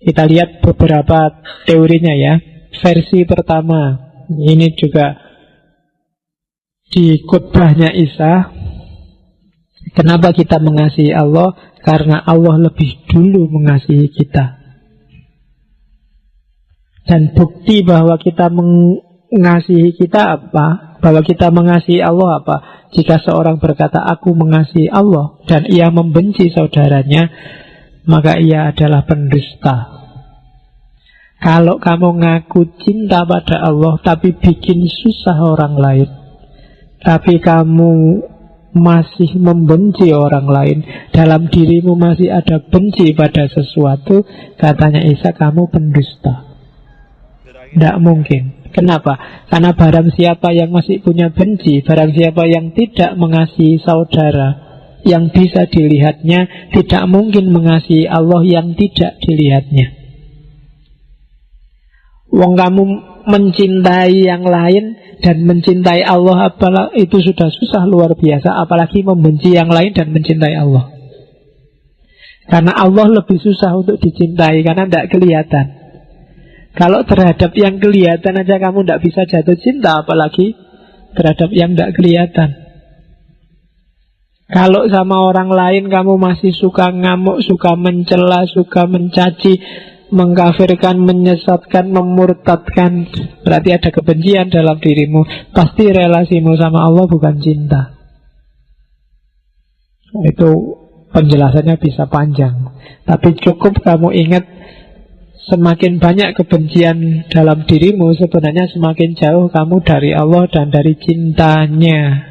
Kita lihat beberapa teorinya ya. Versi pertama, ini juga di khotbahnya Isa. Kenapa kita mengasihi Allah? Karena Allah lebih dulu mengasihi kita. Dan bukti bahwa kita mengasihi kita apa? Bahwa kita mengasihi Allah apa? Jika seorang berkata, aku mengasihi Allah, dan ia membenci saudaranya, maka ia adalah pendusta. Kalau kamu ngaku cinta pada Allah, tapi bikin susah orang lain, tapi kamu masih membenci orang lain, dalam dirimu masih ada benci pada sesuatu, katanya Isa, kamu pendusta. Tidak mungkin. Kenapa? Karena barang siapa yang masih punya benci, barang siapa yang tidak mengasihi saudara yang bisa dilihatnya, tidak mungkin mengasihi Allah yang tidak dilihatnya. Wong kamu mencintai yang lain dan mencintai Allah, apalah itu sudah susah luar biasa, apalagi membenci yang lain dan mencintai Allah. Karena Allah lebih susah untuk dicintai, karena tidak kelihatan. Kalau terhadap yang kelihatan aja kamu tidak bisa jatuh cinta, apalagi terhadap yang tidak kelihatan. Kalau sama orang lain kamu masih suka ngamuk, suka mencela, suka mencaci, mengkafirkan, menyesatkan, memurtadkan, berarti ada kebencian dalam dirimu. Pasti relasimu sama Allah bukan cinta. Itu penjelasannya bisa panjang, tapi cukup kamu ingat, semakin banyak kebencian dalam dirimu, sebenarnya semakin jauh kamu dari Allah dan dari cintanya.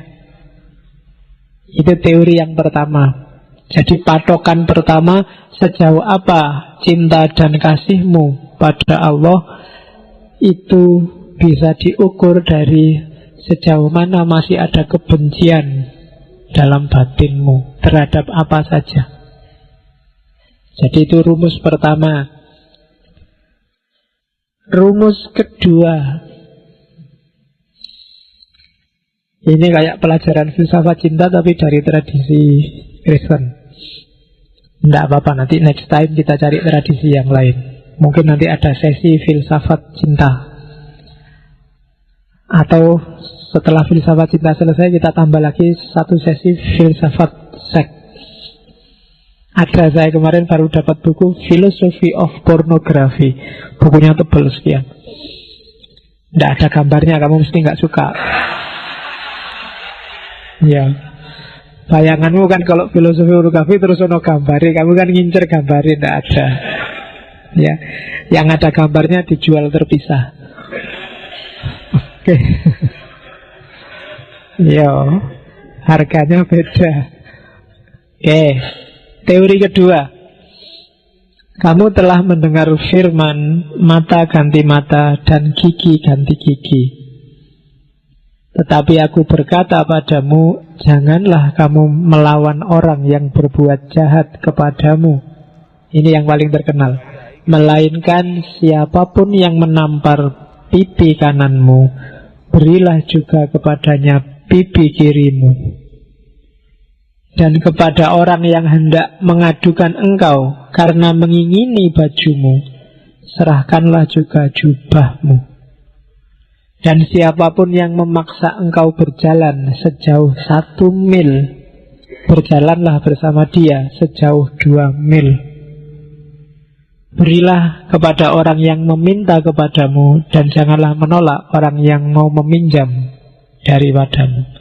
Itu teori yang pertama. Jadi patokan pertama, sejauh apa cinta dan kasihmu pada Allah, itu bisa diukur dari sejauh mana masih ada kebencian dalam batinmu terhadap apa saja. Jadi itu rumus pertama. Rumus kedua, ini kayak pelajaran filsafat cinta tapi dari tradisi Kristen. Tidak apa-apa, nanti next time kita cari tradisi yang lain. Mungkin nanti ada sesi filsafat cinta, atau setelah filsafat cinta selesai kita tambah lagi satu sesi filsafat seks. Ada, saya kemarin baru dapat buku Philosophy of Pornography. Bukunya tebal sekian. Tidak ada gambarnya, kamu mesti nggak suka. Ya, bayanganmu kan kalau filosofi pornografi terus ono gambari, kamu kan ngincer gambari, tidak ada. Ya, yang ada gambarnya dijual terpisah. Oke. Yo, harganya beda. Oke. Teori kedua, kamu telah mendengar firman mata ganti mata dan gigi ganti gigi. Tetapi aku berkata padamu, janganlah kamu melawan orang yang berbuat jahat kepadamu. Ini yang paling terkenal. Melainkan siapapun yang menampar pipi kananmu, berilah juga kepadanya pipi kirimu. Dan kepada orang yang hendak mengadukan engkau karena mengingini bajumu, serahkanlah juga jubahmu. Dan siapapun yang memaksa engkau berjalan sejauh 1 mil, berjalanlah bersama dia sejauh 2 mil. Berilah kepada orang yang meminta kepadamu, dan janganlah menolak orang yang mau meminjam daripadamu.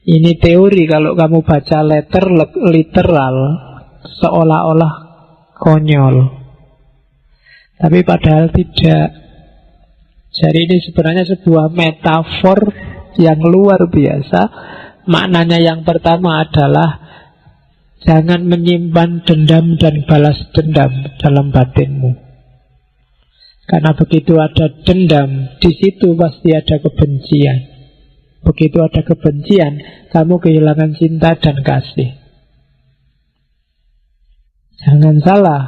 Ini teori kalau kamu baca literal seolah-olah konyol, tapi padahal tidak. Jadi ini sebenarnya sebuah metafor yang luar biasa. Maknanya yang pertama adalah jangan menyimpan dendam dan balas dendam dalam batinmu. Karena begitu ada dendam, di situ pasti ada kebencian. Begitu ada kebencian, kamu kehilangan cinta dan kasih. Jangan salah,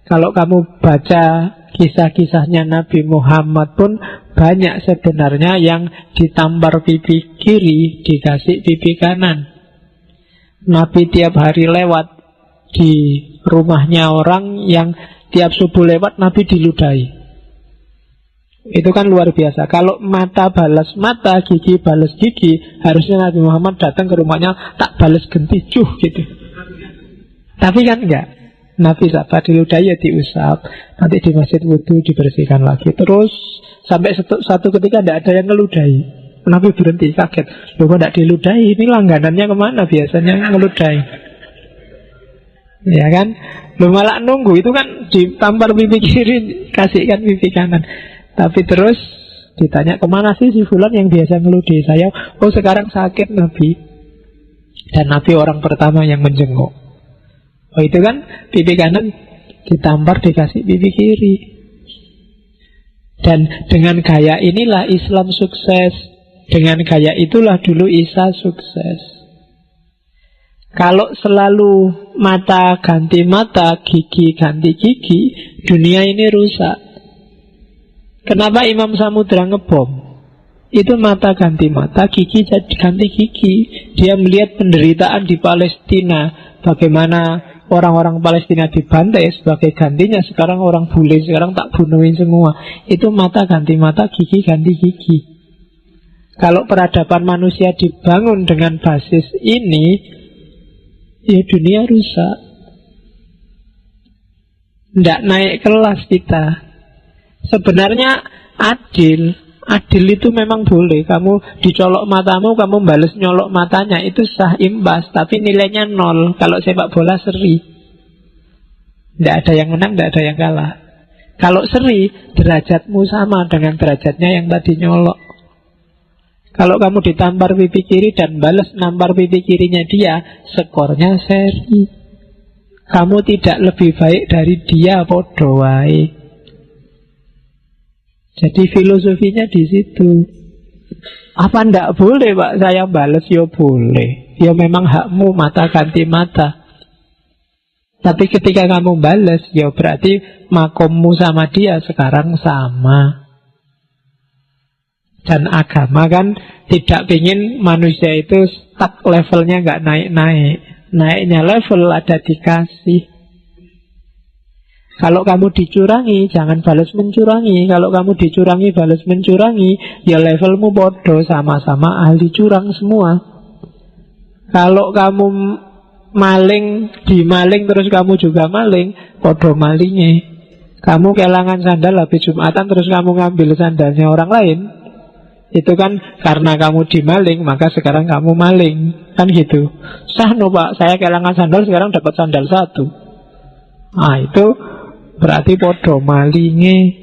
kalau kamu baca kisah-kisahnya Nabi Muhammad pun banyak sebenarnya yang ditampar pipi kiri, dikasih pipi kanan. Nabi tiap hari lewat di rumahnya orang yang Tiap subuh lewat Nabi diludahi. Itu kan luar biasa. Kalau mata balas mata, gigi balas gigi, harusnya Nabi Muhammad datang ke rumahnya, tak balas genti, gitu. Tapi kan enggak. Nabi sabar, diludahi ya diusap, nanti di masjid wudhu dibersihkan lagi. Terus sampai satu ketika tidak ada yang ngeludahi. Nabi berhenti, kaget. Loh kok tidak diludahi? Ini langganannya kemana biasanya ngeludahi? Ya kan? Loh malah nunggu, itu kan ditampar pipi kiri, kasihkan pipi kanan. Tapi terus ditanya, kemana sih si fulan yang biasa ngeludahi saya? Oh sekarang sakit Nabi. Dan Nabi orang pertama yang menjenguk. Oh itu kan pipi kanan ditampar dikasih pipi kiri. Dan dengan gaya inilah Islam sukses. Dengan gaya itulah dulu Isa sukses. Kalau selalu mata ganti mata, gigi ganti gigi, dunia ini rusak. Kenapa Imam Samudra ngebom? Itu mata ganti mata, gigi jadi ganti gigi. Dia melihat penderitaan di Palestina, bagaimana orang-orang Palestina dibantai, sebagai gantinya sekarang orang bule, sekarang tak bunuhin semua. Itu mata ganti mata, gigi ganti gigi. Kalau peradaban manusia dibangun dengan basis ini, ya dunia rusak. Tidak naik kelas kita. Sebenarnya adil itu memang boleh. Kamu dicolok matamu, kamu balas nyolok matanya, itu sah imbas. Tapi nilainya 0. Kalau sepak bola seri, tidak ada yang menang, tidak ada yang kalah. Kalau seri, derajatmu sama dengan derajatnya yang tadi nyolok. Kalau kamu ditampar pipi kiri dan balas nampar pipi kirinya dia, skornya seri. Kamu tidak lebih baik dari dia, podo wae. Jadi filosofinya di situ. Apa ndak boleh Pak saya balas? Ya boleh. Ya memang hakmu mata ganti mata. Tapi ketika kamu balas, ya berarti makommu sama dia sekarang sama. Dan agama kan tidak ingin manusia itu stuck levelnya nggak naik-naik. Naiknya level ada dikasih. Kalau kamu dicurangi, jangan balas mencurangi. Kalau kamu dicurangi, balas mencurangi, ya levelmu bodoh, sama-sama ahli curang semua. Kalau kamu maling, dimaling, terus kamu juga maling, bodoh malingnya. Kamu kehilangan sandal habis Jumatan, terus kamu ngambil sandalnya orang lain, itu kan karena kamu dimaling, maka sekarang kamu maling. Kan gitu. Sah no Pak, saya kehilangan sandal, sekarang dapat sandal satu. Nah itu berarti podo malinge.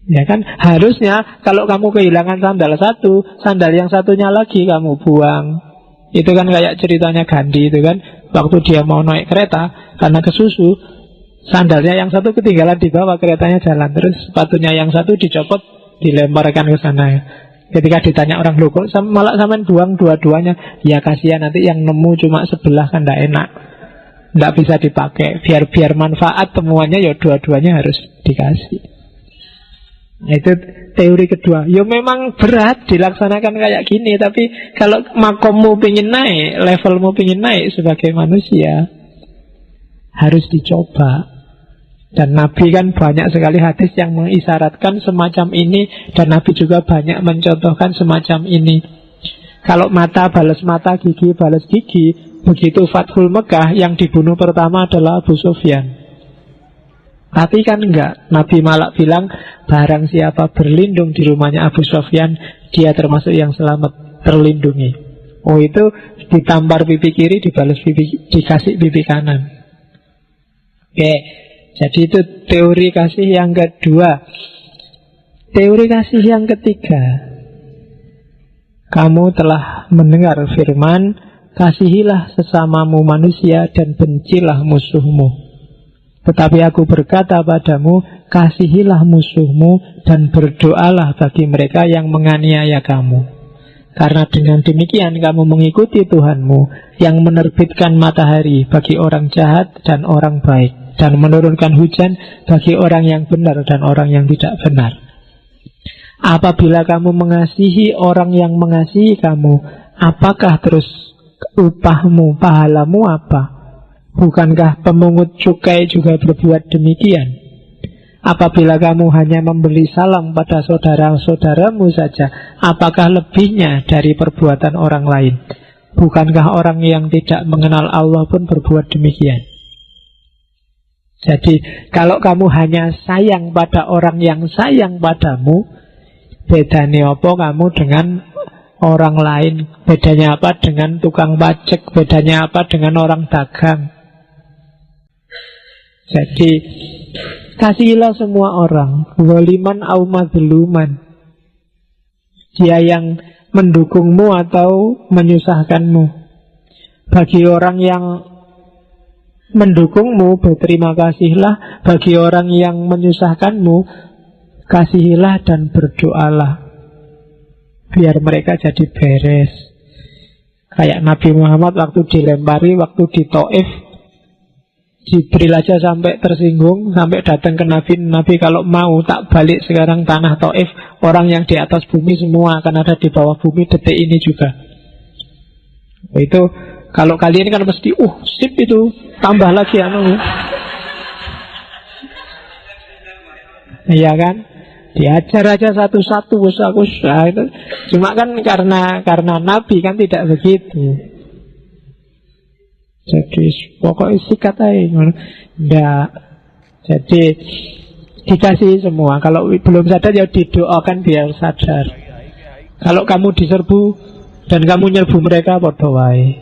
Ya kan, harusnya kalau kamu kehilangan sandal satu, sandal yang satunya lagi kamu buang. Itu kan kayak ceritanya Gandhi itu kan, waktu dia mau naik kereta karena kesusu, sandalnya yang satu ketinggalan di bawah, keretanya jalan, terus sepatunya yang satu dicopot, dilemparkan ke sana. Ketika ditanya orang, loh kok malah sampean buang dua-duanya? Ya kasihan, nanti yang nemu cuma sebelah kan tidak enak, tidak bisa dipakai. Biar manfaat temuannya, ya dua-duanya harus dikasih. Nah, itu teori kedua. Ya memang berat dilaksanakan kayak gini, tapi kalau makommu pingin naik, levelmu pingin naik sebagai manusia, harus dicoba. Dan Nabi kan banyak sekali hadis yang mengisyaratkan semacam ini, dan Nabi juga banyak mencontohkan semacam ini. Kalau mata balas mata, gigi balas gigi, begitu Fathul Mekah, yang dibunuh pertama adalah Abu Sufyan. Tapi kan enggak, Nabi malah bilang, barang siapa berlindung di rumahnya Abu Sufyan, dia termasuk yang selamat, terlindungi. Oh itu ditampar pipi kiri, dibalas dikasih pipi kanan. Oke, jadi itu teori kasih yang kedua. Teori kasih yang ketiga, kamu telah mendengar firman, kasihilah sesamamu manusia dan bencilah musuhmu. Tetapi aku berkata padamu, kasihilah musuhmu dan berdoalah bagi mereka yang menganiaya kamu. Karena dengan demikian kamu mengikuti Tuhanmu yang menerbitkan matahari bagi orang jahat dan orang baik, dan menurunkan hujan bagi orang yang benar dan orang yang tidak benar. Apabila kamu mengasihi orang yang mengasihi kamu, apakah terus upahmu, pahalamu apa? Bukankah pemungut cukai juga berbuat demikian? Apabila kamu hanya memberi salam pada saudara-saudaramu saja, apakah lebihnya dari perbuatan orang lain? Bukankah orang yang tidak mengenal Allah pun berbuat demikian? Jadi kalau kamu hanya sayang pada orang yang sayang padamu, bedanya apa kamu dengan orang lain? Bedanya apa dengan tukang pajak? Bedanya apa dengan orang dagang? Jadi kasihilah semua orang, waliman au mazluman, dia yang mendukungmu atau menyusahkanmu. Bagi orang yang mendukungmu, berterima kasihlah. Bagi orang yang menyusahkanmu, kasihilah dan berdoalah, biar mereka jadi beres. Kayak Nabi Muhammad waktu dilempari, waktu di Taif, Jibril aja sampai tersinggung, sampai datang ke Nabi. Nabi, kalau mau tak balik sekarang tanah Taif, orang yang di atas bumi semua akan ada di bawah bumi detik ini juga. Itu kalau kalian kan mesti sip itu, tambah lagi iya kan, diajar aja satu-satu usah itu. Cuma kan karena Nabi kan tidak begitu. Jadi pokoknya sikat aja. Nggak. Jadi dikasih semua. Kalau belum sadar ya didoakan biar sadar. Kalau kamu diserbu dan kamu nyerbu mereka, podo wae.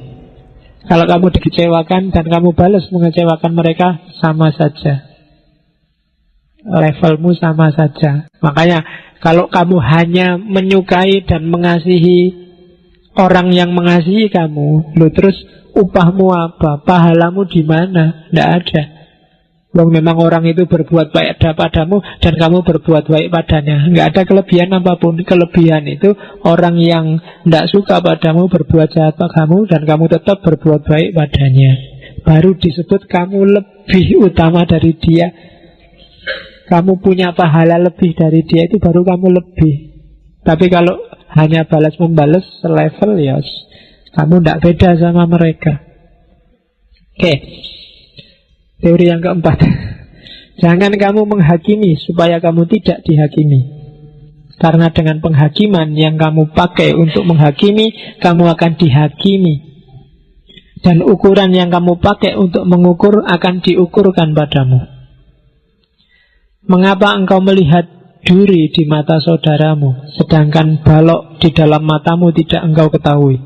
Kalau kamu dikecewakan dan kamu balas mengecewakan mereka, sama saja. Levelmu sama saja. Makanya kalau kamu hanya menyukai dan mengasihi orang yang mengasihi kamu, terus upahmu apa? Pahalamu di mana? Tidak ada. Memang orang itu berbuat baik padamu dan kamu berbuat baik padanya. Nggak ada kelebihan apapun. Kelebihan itu orang yang tidak suka padamu berbuat jahat padamu dan kamu tetap berbuat baik padanya. Baru disebut kamu lebih utama dari dia. Kamu punya pahala lebih dari dia, itu baru kamu lebih. Tapi kalau hanya balas-membalas selevel, ya kamu tidak beda sama mereka. Oke. Teori yang keempat, jangan kamu menghakimi supaya kamu tidak dihakimi. Karena dengan penghakiman yang kamu pakai untuk menghakimi, kamu akan dihakimi. Dan ukuran yang kamu pakai untuk mengukur akan diukurkan padamu. Mengapa engkau melihat duri di mata saudaramu, sedangkan balok di dalam matamu tidak engkau ketahui?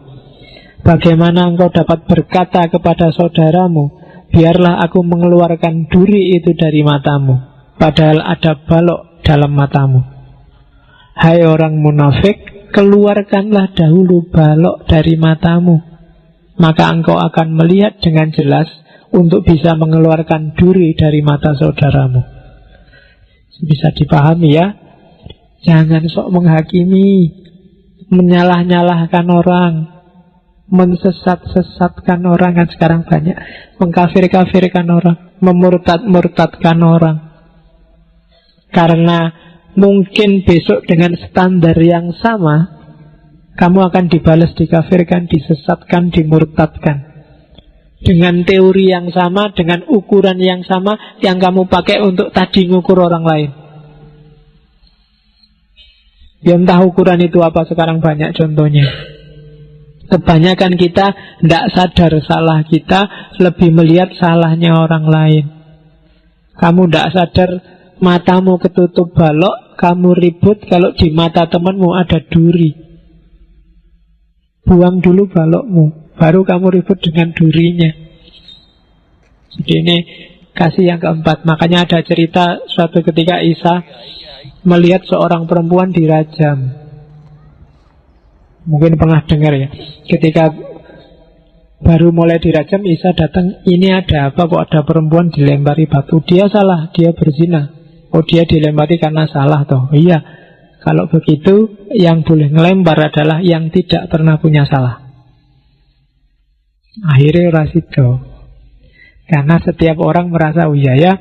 Bagaimana engkau dapat berkata kepada saudaramu, biarlah aku mengeluarkan duri itu dari matamu, padahal ada balok dalam matamu? Hai orang munafik, keluarkanlah dahulu balok dari matamu, maka engkau akan melihat dengan jelas untuk bisa mengeluarkan duri dari mata saudaramu. Bisa dipahami ya. Jangan sok menghakimi, menyalah-nyalahkan orang, mensesat-sesatkan orang. Kan sekarang banyak mengkafir-kafirkan orang, memurtad-murtadkan orang. Karena mungkin besok dengan standar yang sama kamu akan dibalas, dikafirkan, disesatkan, dimurtadkan. Dengan teori yang sama, dengan ukuran yang sama yang kamu pakai untuk tadi ngukur orang lain. Ya entah ukuran itu apa, sekarang banyak contohnya. Kebanyakan kita tidak sadar salah kita, lebih melihat salahnya orang lain. Kamu tidak sadar matamu ketutup balok, kamu ribut kalau di mata temanmu ada duri. Buang dulu balokmu, baru kamu ribut dengan durinya. Jadi ini kasih yang keempat. Makanya ada cerita suatu ketika Isa melihat seorang perempuan dirajam. Mungkin pernah dengar ya. Ketika baru mulai dirajam, Isa datang, ini ada apa kok ada perempuan dilempari batu? Dia salah, dia berzina. Oh, dia dilempari karena salah toh. Iya, kalau begitu yang boleh ngelempar adalah yang tidak pernah punya salah. Akhirnya rasido. Karena setiap orang merasa, oh iya ya,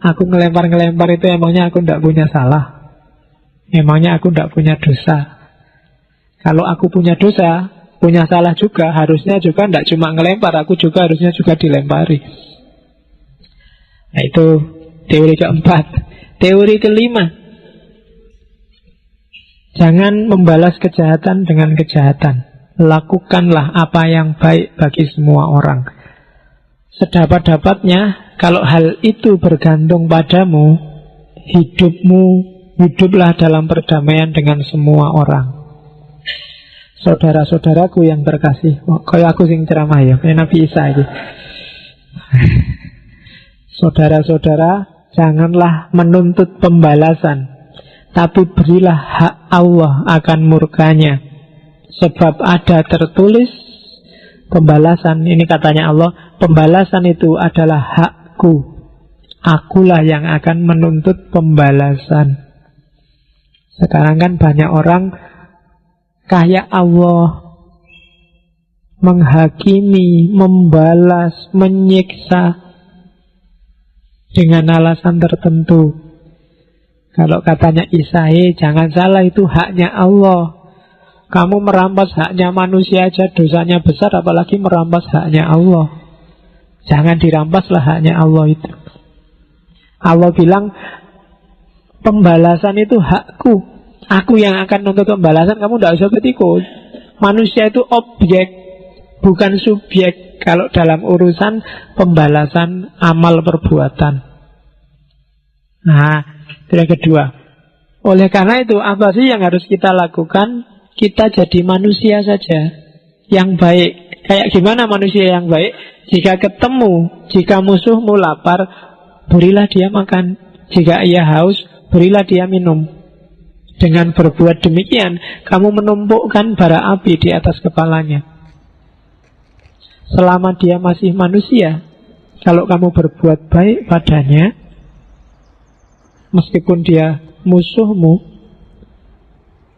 aku ngelempar-ngelempar itu emangnya aku tidak punya salah, emangnya aku tidak punya dosa. Kalau aku punya dosa, punya salah juga. Harusnya juga tidak cuma ngelempar, aku juga harusnya juga dilempari. Nah itu teori keempat. Teori kelima, jangan membalas kejahatan dengan kejahatan. Lakukanlah apa yang baik bagi semua orang. Sedapat-dapatnya, kalau hal itu bergantung padamu, hiduplah dalam perdamaian dengan semua orang. Saudara-saudaraku yang terkasih, kayak aku sing ceramah ya, kayak Nabi Isa aja. Saudara-saudara, janganlah menuntut pembalasan, tapi berilah hak Allah akan murkanya. Sebab ada tertulis pembalasan, ini katanya Allah, pembalasan itu adalah hakku. Akulah yang akan menuntut pembalasan. Sekarang kan banyak orang kayak Allah, menghakimi, membalas, menyiksa dengan alasan tertentu. Kalau katanya Isa, jangan salah, itu haknya Allah. Kamu merampas haknya manusia aja dosanya besar, apalagi merampas haknya Allah. Jangan dirampaslah haknya Allah itu. Allah bilang pembalasan itu hakku. Aku yang akan nuntut pembalasan, kamu tidak usah ikut. Manusia itu objek, bukan subjek kalau dalam urusan pembalasan amal perbuatan. Nah, itu yang kedua. Oleh karena itu, apa sih yang harus kita lakukan? Kita jadi manusia saja yang baik. Kayak gimana manusia yang baik? Jika musuhmu lapar, berilah dia makan. Jika ia haus, berilah dia minum. Dengan berbuat demikian, kamu menumpukkan bara api di atas kepalanya. Selama dia masih manusia, kalau kamu berbuat baik padanya, meskipun dia musuhmu,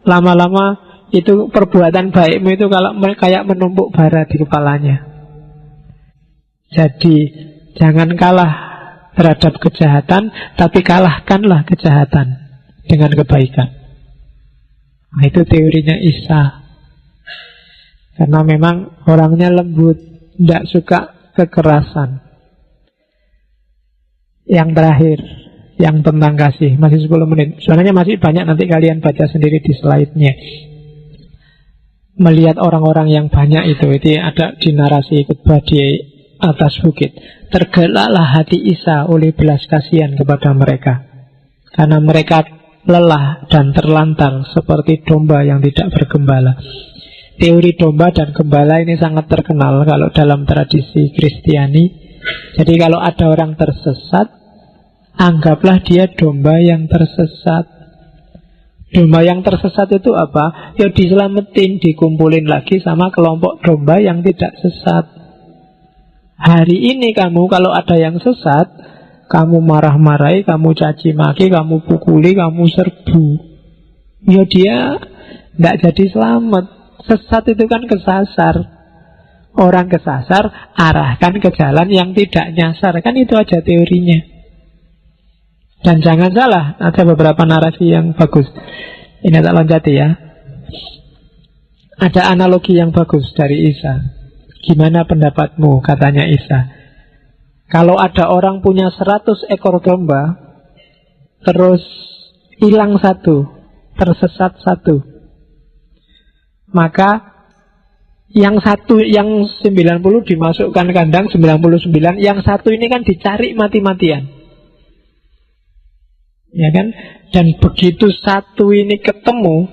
lama-lama itu perbuatan baikmu itu kalau kayak menumpuk bara di kepalanya. Jadi jangan kalah terhadap kejahatan, tapi kalahkanlah kejahatan dengan kebaikan. Nah, itu teorinya Isa. Karena memang orangnya lembut, tidak suka kekerasan. Yang terakhir, yang tentang kasih, masih 10 menit. Sebenarnya masih banyak, nanti kalian baca sendiri di slide-nya. Melihat orang-orang yang banyak itu ada di narasi khutbah di atas bukit. Tergeraklah hati Isa oleh belas kasihan kepada mereka, karena mereka lelah dan terlantar seperti domba yang tidak bergembala. Teori domba dan gembala ini sangat terkenal kalau dalam tradisi Kristiani. Jadi kalau ada orang tersesat, anggaplah dia domba yang tersesat. Domba yang tersesat itu apa? Ya diselamatin, dikumpulin lagi sama kelompok domba yang tidak sesat. Hari ini kamu kalau ada yang sesat, kamu marah-marahi, kamu caci maki, kamu pukuli, kamu serbu, ya dia tidak jadi selamat. Sesat itu kan kesasar. Orang kesasar, arahkan ke jalan yang tidak nyasar. Kan itu aja teorinya. Dan jangan salah, ada beberapa narasi yang bagus. Ini tak loncati ya. Ada analogi yang bagus dari Isa. Gimana pendapatmu, katanya Isa. Kalau ada orang punya 100 ekor domba, terus hilang satu, tersesat satu, maka yang 90 dimasukkan kandang, 99, yang satu ini kan dicari mati-matian. Ya kan? Dan begitu satu ini ketemu,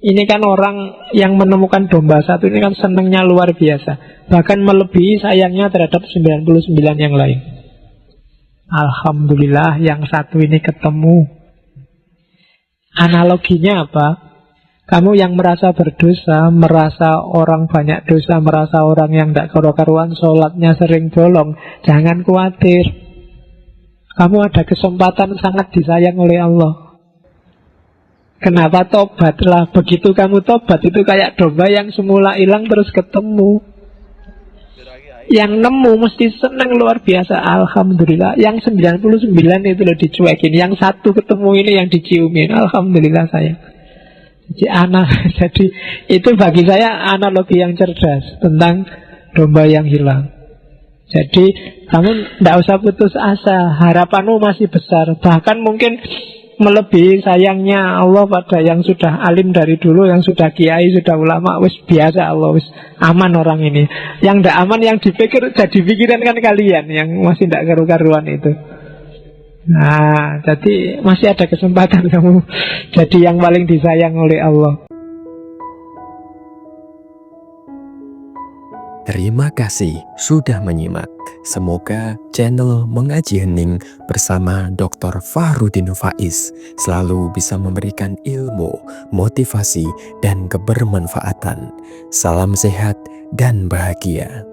ini kan orang yang menemukan domba satu ini kan senangnya luar biasa, bahkan melebihi sayangnya terhadap 99 yang lain. Alhamdulillah yang satu ini ketemu. Analoginya apa? Kamu yang merasa berdosa, merasa orang banyak dosa, merasa orang yang tidak karu-karuan, sholatnya sering bolong, jangan khawatir. Kamu ada kesempatan sangat disayang oleh Allah. Kenapa tobatlah? Begitu kamu tobat, itu kayak domba yang semula hilang terus ketemu. Yang nemu mesti senang luar biasa. Alhamdulillah. Yang 99 itu loh dicuekin, yang satu ketemu ini yang diciumin. Alhamdulillah sayang. Jadi jadi itu bagi saya analogi yang cerdas tentang domba yang hilang. Jadi kamu tidak usah putus asa, harapanmu masih besar. Bahkan mungkin melebihi sayangnya Allah pada yang sudah alim dari dulu, yang sudah kiai, sudah ulama. Wis biasa Allah, wis aman orang ini. Yang tidak aman, yang dipikir jadi pikiran kan kalian yang masih tidak karu-karuan itu. Nah, jadi masih ada kesempatan kamu jadi yang paling disayang oleh Allah. Terima kasih sudah menyimak. Semoga channel Mengaji Hening bersama Dr. Fahrudin Faiz selalu bisa memberikan ilmu, motivasi, dan kebermanfaatan. Salam sehat dan bahagia.